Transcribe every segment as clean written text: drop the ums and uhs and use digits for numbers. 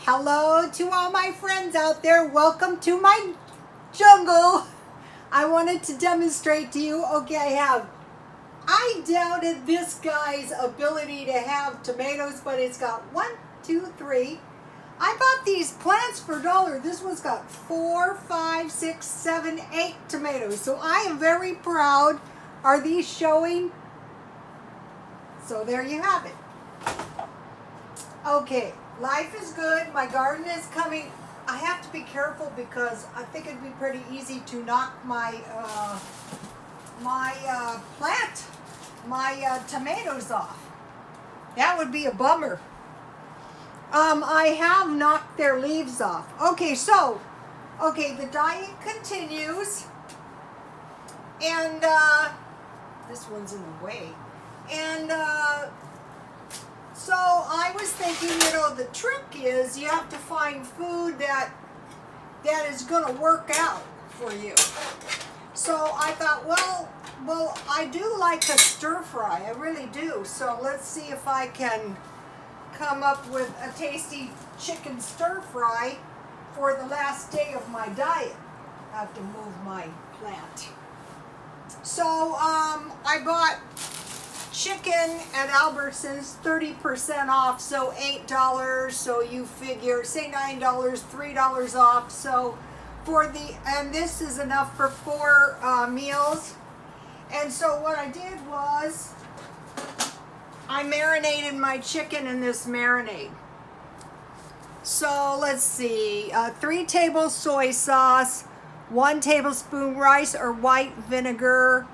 Hello to all my friends out there. Welcome to my jungle. I wanted to demonstrate to you. Okay, I doubted this guy's ability to have tomatoes, but it's got 1, 2, 3. I bought these plants for $1. This one's got 4, 5, 6, 7, 8 tomatoes. So I am very proud. Are these showing? So there you have it. Okay, life is good. My garden is coming. I have to be careful because I think it'd be pretty easy to knock my tomatoes off. That would be a bummer. I have knocked their leaves off. Okay, so, the diet continues. And, this one's in the way. And, so I was thinking, the trick is you have to find food that is going to work out for you. So I thought, well, I do like a stir fry. I really do. So let's see if I can come up with a tasty chicken stir fry for the last day of my diet. I have to move my plant. So I bought chicken at Albertsons, 30% off, so $8. So you figure, say $9, $3 off. So and this is enough for 4 meals. And so what I did was I marinated my chicken in this marinade. So let's see, 3 tablespoons soy sauce, 1 tablespoon rice or white vinegar,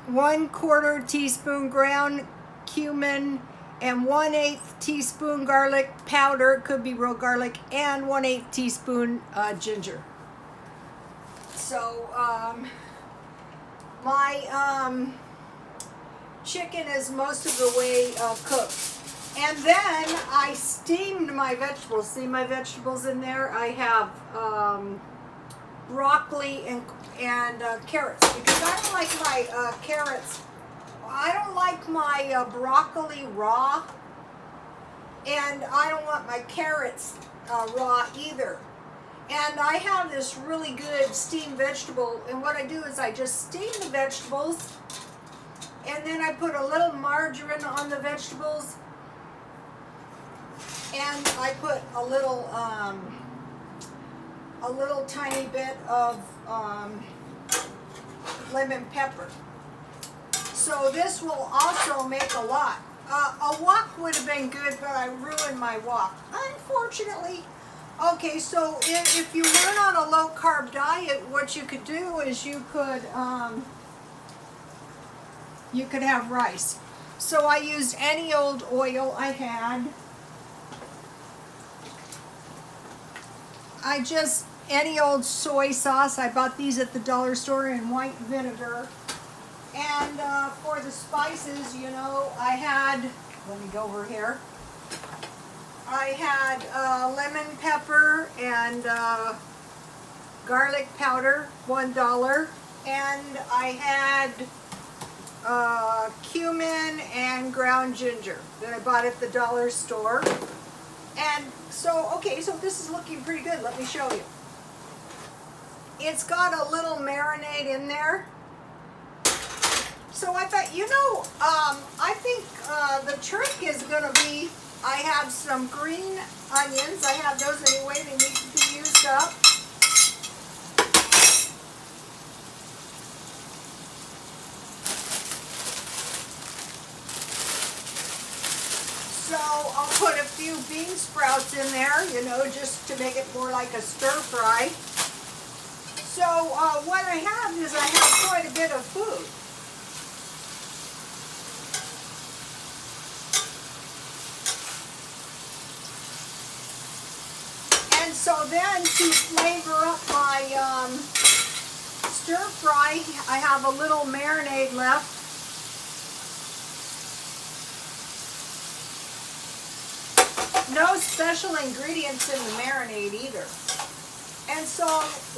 1/4 teaspoon ground cumin, and 1/8 teaspoon garlic powder. It could be real garlic, and 1/8 teaspoon ginger. So my chicken is most of the way cooked. And then I steamed my vegetables. See my vegetables in there? I have broccoli and carrots, because I don't like my carrots. I don't like my broccoli raw, and I don't want my carrots raw either. And I have this really good steamed vegetable, and what I do is I just steam the vegetables, and then I put a little margarine on the vegetables, and I put a little tiny bit of lemon pepper. So this will also make a lot. A wok would have been good, but I ruined my wok, unfortunately. Okay, so if you weren't on a low-carb diet, what you could do is you could have rice. So I used any old oil I had. Any old soy sauce. I bought these at the dollar store in white vinegar. And for the spices, I had, let me go over here. I had lemon pepper and garlic powder, $1. And I had cumin and ground ginger that I bought at the dollar store. And so this is looking pretty good. Let me show you. It's got a little marinade in there. So I thought, I think the trick is going to be, I have some green onions. I have those anyway. They need to be used up. So I'll put a few bean sprouts in there, just to make it more like a stir fry. So what I have is I have quite a bit of food. And so then to flavor up my stir fry, I have a little marinade left. No special ingredients in the marinade either. And so,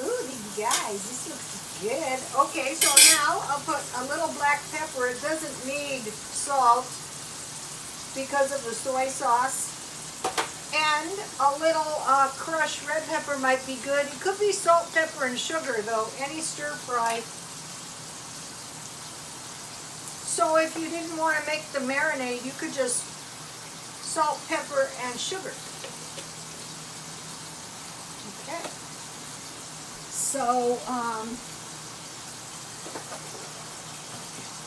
ooh, guys, this looks good. Okay, so now I'll put a little black pepper. It doesn't need salt because of the soy sauce. And A little crushed red pepper might be good. It could be salt, pepper, and sugar though, any stir fry. So if you didn't want to make the marinade, you could just salt, pepper, and sugar. Okay. So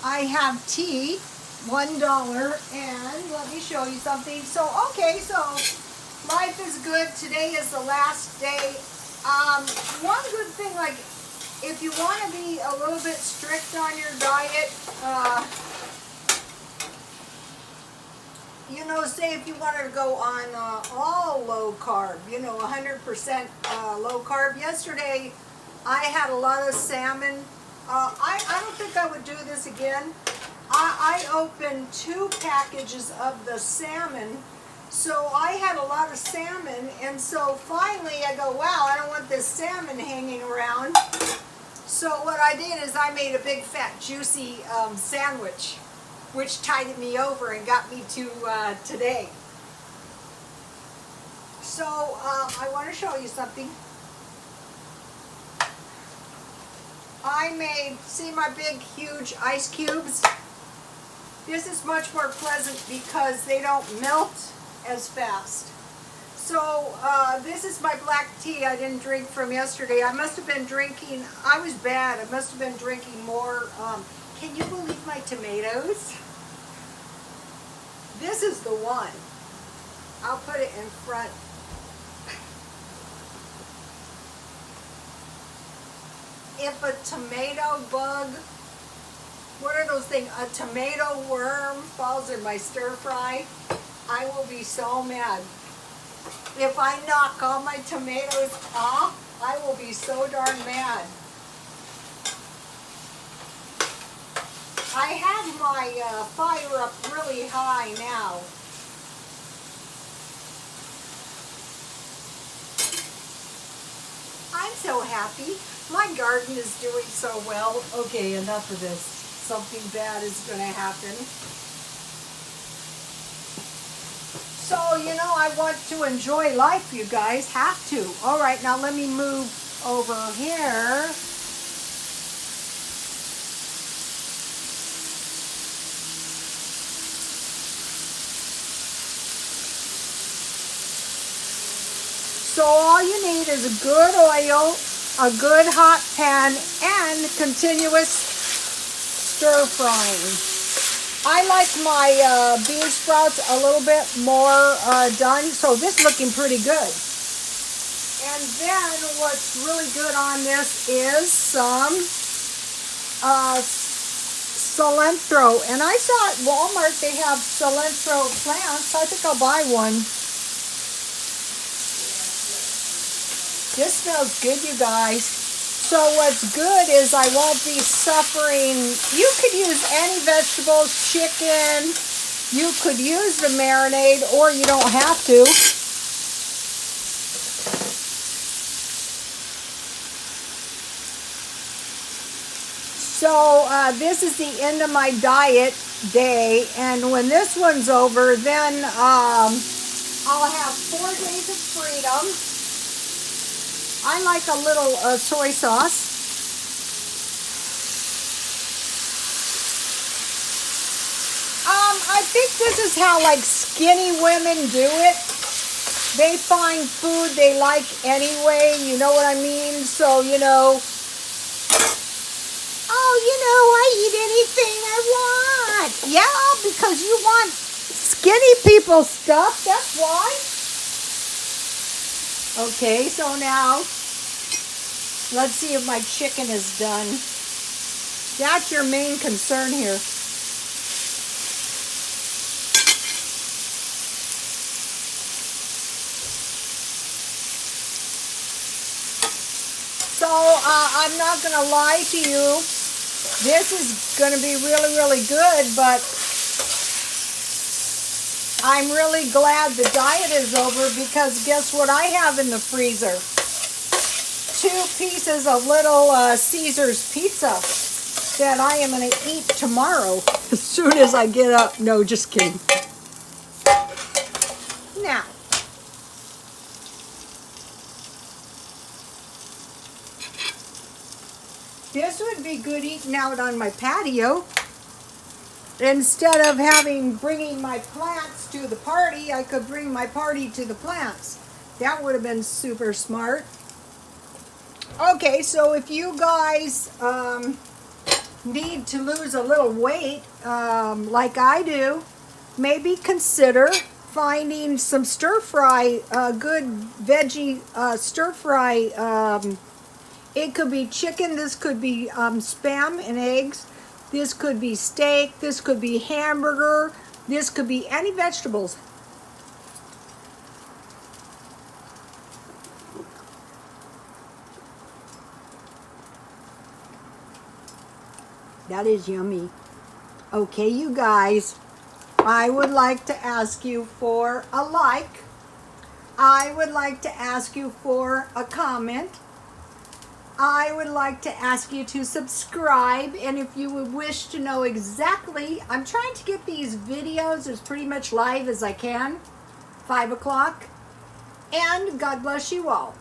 I have tea, $1, and let me show you something. So okay, so life is good. Today is the last day. One good thing, like if you want to be a little bit strict on your diet, you know, say if you wanted to go on all low carb, you know, 100% low carb. Yesterday, I had a lot of salmon. I don't think I would do this again. I opened 2 packages of the salmon. So I had a lot of salmon, and so finally I go, wow, I don't want this salmon hanging around. So what I did is I made a big fat juicy sandwich, which tided me over and got me to today. So I want to show you something. I made, see my big huge ice cubes? This is much more pleasant because they don't melt as fast. So this is my black tea I didn't drink from yesterday. I must have been drinking, I was bad, I must have been drinking more. Can you believe my tomatoes? This is the one. I'll put it in front. If a tomato bug, what are those things? A tomato worm falls in my stir fry, I will be so mad. If I knock all my tomatoes off, I will be so darn mad. I have my fire up really high now. I'm so happy. My garden is doing so well. Okay, enough of this. Something bad is going to happen. So, you know, I want to enjoy life, you guys. Have to. All right, now let me move over here. So all you need is a good oil, a good hot pan, and continuous stir frying. I like my bean sprouts a little bit more done, so this is looking pretty good. And then what's really good on this is some cilantro. And I saw at Walmart they have cilantro plants. I think I'll buy one. This smells good, you guys. So what's good is I won't be suffering. You could use any vegetables, chicken. You could use the marinade, or you don't have to. So this is the end of my diet day, and when this one's over, then I'll have 4 days of freedom. I like a little soy sauce. I think this is how like skinny women do it. They find food they like anyway, you know what I mean? So, you know, oh, you know, I eat anything I want. Yeah, because you want skinny people stuff, that's why. Okay, so now, let's see if my chicken is done. That's your main concern here. So, I'm not going to lie to you. This is going to be really, really good, but I'm really glad the diet is over because guess what I have in the freezer? 2 pieces of little Caesar's pizza that I am going to eat tomorrow as soon as I get up. No, just kidding. Now, This would be good eating out on my patio. Instead of bringing my plants to the party, I could bring my party to the plants. That would have been super smart. Okay, so if you guys need to lose a little weight, like I do, maybe consider finding some stir fry, good veggie stir fry. It could be chicken, this could be spam and eggs, this could be steak, this could be hamburger, this could be any vegetables. That is yummy. Okay, you guys, I would like to ask you for a like. I would like to ask you for a comment. I would like to ask you to subscribe, and if you would wish to know exactly, I'm trying to get these videos as pretty much live as I can, 5 o'clock, and God bless you all.